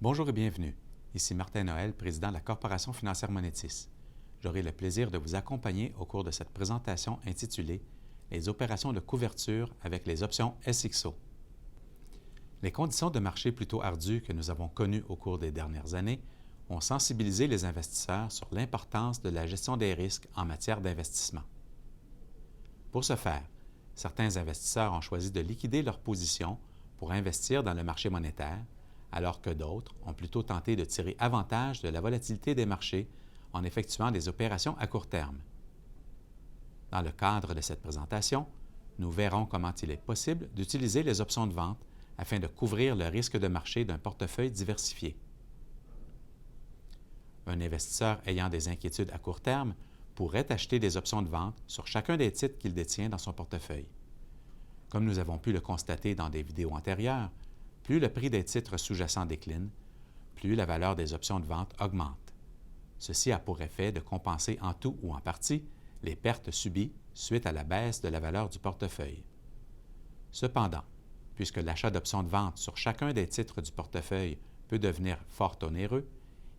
Bonjour et bienvenue. Ici Martin Noël, président de la Corporation financière Monétis. J'aurai le plaisir de vous accompagner au cours de cette présentation intitulée « Les opérations de couverture avec les options SXO ». Les conditions de marché plutôt ardues que nous avons connues au cours des dernières années ont sensibilisé les investisseurs sur l'importance de la gestion des risques en matière d'investissement. Pour ce faire, certains investisseurs ont choisi de liquider leurs positions pour investir dans le marché monétaire, alors que d'autres ont plutôt tenté de tirer avantage de la volatilité des marchés en effectuant des opérations à court terme. Dans le cadre de cette présentation, nous verrons comment il est possible d'utiliser les options de vente afin de couvrir le risque de marché d'un portefeuille diversifié. Un investisseur ayant des inquiétudes à court terme pourrait acheter des options de vente sur chacun des titres qu'il détient dans son portefeuille. Comme nous avons pu le constater dans des vidéos antérieures, plus le prix des titres sous-jacents décline, plus la valeur des options de vente augmente. Ceci a pour effet de compenser en tout ou en partie les pertes subies suite à la baisse de la valeur du portefeuille. Cependant, puisque l'achat d'options de vente sur chacun des titres du portefeuille peut devenir fort onéreux,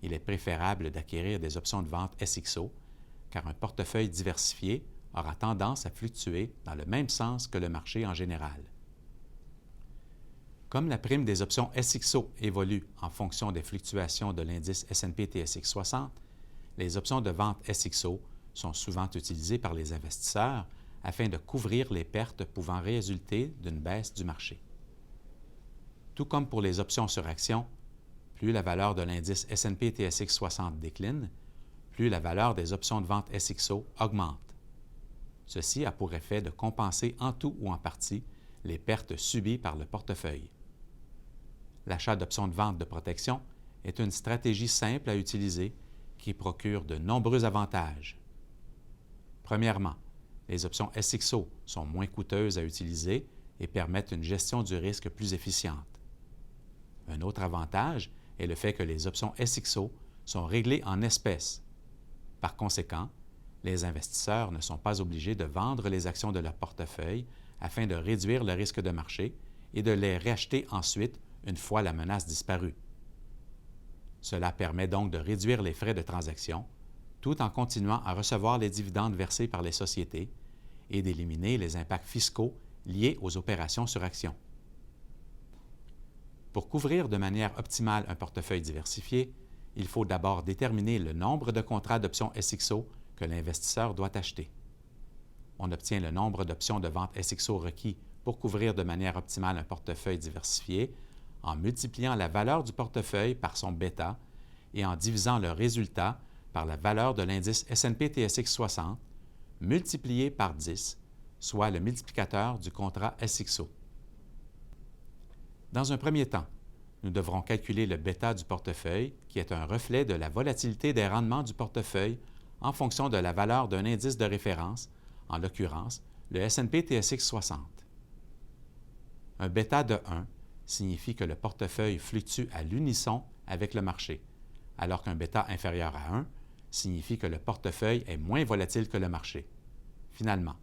il est préférable d'acquérir des options de vente SXO, car un portefeuille diversifié aura tendance à fluctuer dans le même sens que le marché en général. Comme la prime des options SXO évolue en fonction des fluctuations de l'indice S&P/TSX 60, les options de vente SXO sont souvent utilisées par les investisseurs afin de couvrir les pertes pouvant résulter d'une baisse du marché. Tout comme pour les options sur actions, plus la valeur de l'indice S&P/TSX 60 décline, plus la valeur des options de vente SXO augmente. Ceci a pour effet de compenser en tout ou en partie les pertes subies par le portefeuille. L'achat d'options de vente de protection est une stratégie simple à utiliser qui procure de nombreux avantages. Premièrement, les options SXO sont moins coûteuses à utiliser et permettent une gestion du risque plus efficiente. Un autre avantage est le fait que les options SXO sont réglées en espèces. Par conséquent, les investisseurs ne sont pas obligés de vendre les actions de leur portefeuille afin de réduire le risque de marché et de les racheter ensuite une fois la menace disparue. Cela permet donc de réduire les frais de transaction tout en continuant à recevoir les dividendes versés par les sociétés et d'éliminer les impacts fiscaux liés aux opérations sur actions. Pour couvrir de manière optimale un portefeuille diversifié, il faut d'abord déterminer le nombre de contrats d'options SXO que l'investisseur doit acheter. On obtient le nombre d'options de vente SXO requis pour couvrir de manière optimale un portefeuille diversifié en multipliant la valeur du portefeuille par son bêta et en divisant le résultat par la valeur de l'indice S&P/TSX 60 multiplié par 10, soit le multiplicateur du contrat SXO. Dans un premier temps, nous devrons calculer le bêta du portefeuille, qui est un reflet de la volatilité des rendements du portefeuille en fonction de la valeur d'un indice de référence, en l'occurrence le S&P/TSX 60. Un bêta de 1 signifie que le portefeuille fluctue à l'unisson avec le marché, alors qu'un bêta inférieur à 1 signifie que le portefeuille est moins volatile que le marché. Finalement,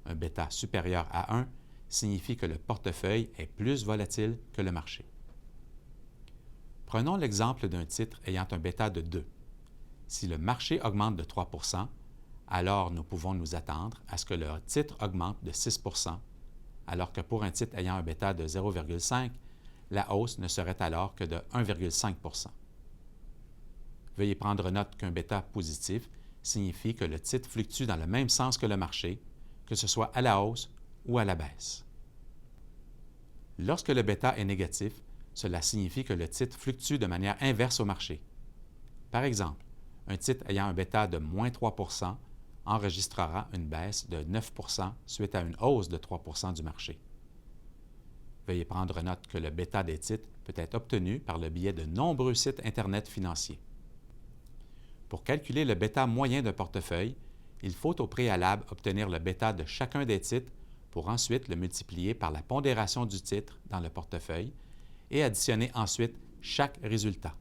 un bêta supérieur à 1 signifie que le portefeuille est plus volatile que le marché. Prenons l'exemple d'un titre ayant un bêta de 2. Si le marché augmente de 3 %, alors nous pouvons nous attendre à ce que le titre augmente de 6 %, alors que pour un titre ayant un bêta de 0,5, la hausse ne serait alors que de 1,5 %. Veuillez prendre note qu'un bêta positif signifie que le titre fluctue dans le même sens que le marché, que ce soit à la hausse ou à la baisse. Lorsque le bêta est négatif, cela signifie que le titre fluctue de manière inverse au marché. Par exemple, un titre ayant un bêta de moins 3 % enregistrera une baisse de 9 % suite à une hausse de 3 % du marché. Veuillez prendre note que le bêta des titres peut être obtenu par le biais de nombreux sites Internet financiers. Pour calculer le bêta moyen d'un portefeuille, il faut au préalable obtenir le bêta de chacun des titres pour ensuite le multiplier par la pondération du titre dans le portefeuille et additionner ensuite chaque résultat.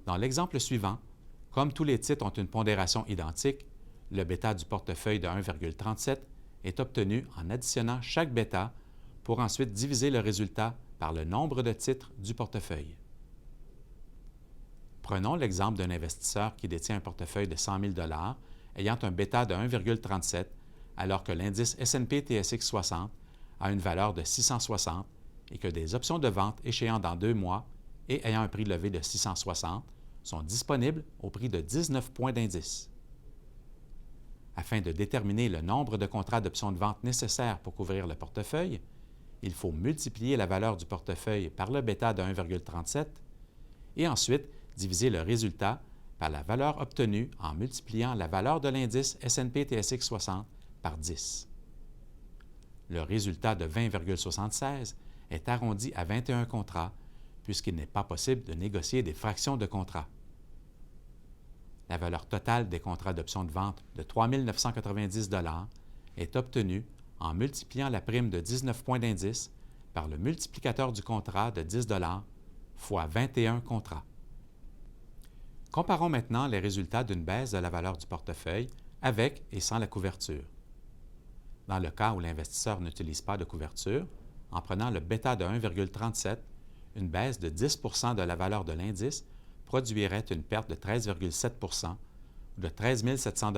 Dans l'exemple suivant, comme tous les titres ont une pondération identique, le bêta du portefeuille de 1,37 est obtenu en additionnant chaque bêta pour ensuite diviser le résultat par le nombre de titres du portefeuille. Prenons l'exemple d'un investisseur qui détient un portefeuille de 100 000 ayant un bêta de 1,37 alors que l'indice S&P/TSX 60 a une valeur de 660 et que des options de vente échéant dans 2 mois et ayant un prix levé de 660 sont disponibles au prix de 19 points d'indice. Afin de déterminer le nombre de contrats d'options de vente nécessaires pour couvrir le portefeuille, il faut multiplier la valeur du portefeuille par le bêta de 1,37 et ensuite diviser le résultat par la valeur obtenue en multipliant la valeur de l'indice S&P/TSX 60 par 10. Le résultat de 20,76 est arrondi à 21 contrats puisqu'il n'est pas possible de négocier des fractions de contrats. La valeur totale des contrats d'options de vente de 3 990 est obtenue en multipliant la prime de 19 points d'indice par le multiplicateur du contrat de 10 fois 21 contrats. Comparons maintenant les résultats d'une baisse de la valeur du portefeuille avec et sans la couverture. Dans le cas où l'investisseur n'utilise pas de couverture, en prenant le bêta de 1,37, une baisse de 10 de la valeur de l'indice produirait une perte de 13,7 ou de 13 700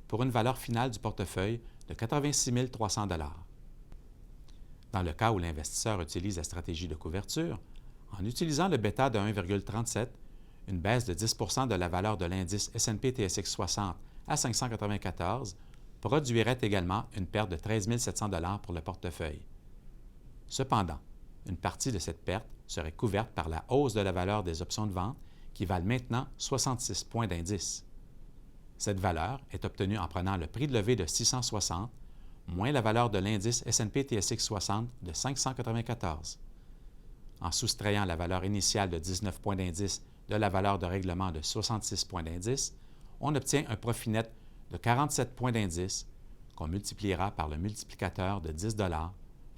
pour une valeur finale du portefeuille de 86 300 Dans le cas où l'investisseur utilise la stratégie de couverture, en utilisant le bêta de 1,37, une baisse de 10 de la valeur de l'indice S&P/TSX 60 à 594 produirait également une perte de 13 700 pour le portefeuille. Cependant, une partie de cette perte serait couverte par la hausse de la valeur des options de vente qui valent maintenant 66 points d'indice. Cette valeur est obtenue en prenant le prix de levée de 660 moins la valeur de l'indice S&P/TSX 60 de 594. En soustrayant la valeur initiale de 19 points d'indice de la valeur de règlement de 66 points d'indice, on obtient un profit net de 47 points d'indice qu'on multipliera par le multiplicateur de 10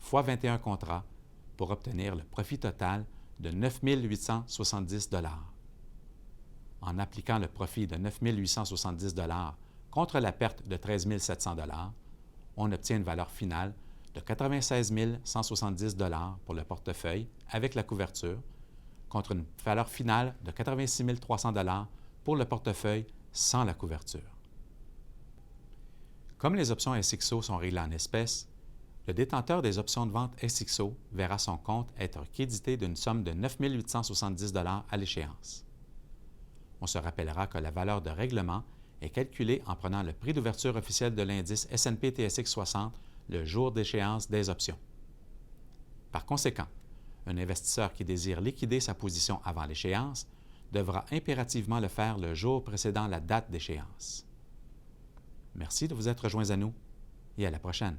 fois 21 contrats pour obtenir le profit total de 9 870 En appliquant le profit de 9 870 contre la perte de 13 700 on obtient une valeur finale de 96 170 pour le portefeuille avec la couverture, contre une valeur finale de 86 300 pour le portefeuille sans la couverture. Comme les options SXO sont réglées en espèces, le détenteur des options de vente SXO verra son compte être crédité d'une somme de 9 870 à l'échéance. On se rappellera que la valeur de règlement est calculée en prenant le prix d'ouverture officiel de l'indice S&P/TSX 60 le jour d'échéance des options. Par conséquent, un investisseur qui désire liquider sa position avant l'échéance devra impérativement le faire le jour précédant la date d'échéance. Merci de vous être rejoints à nous et à la prochaine.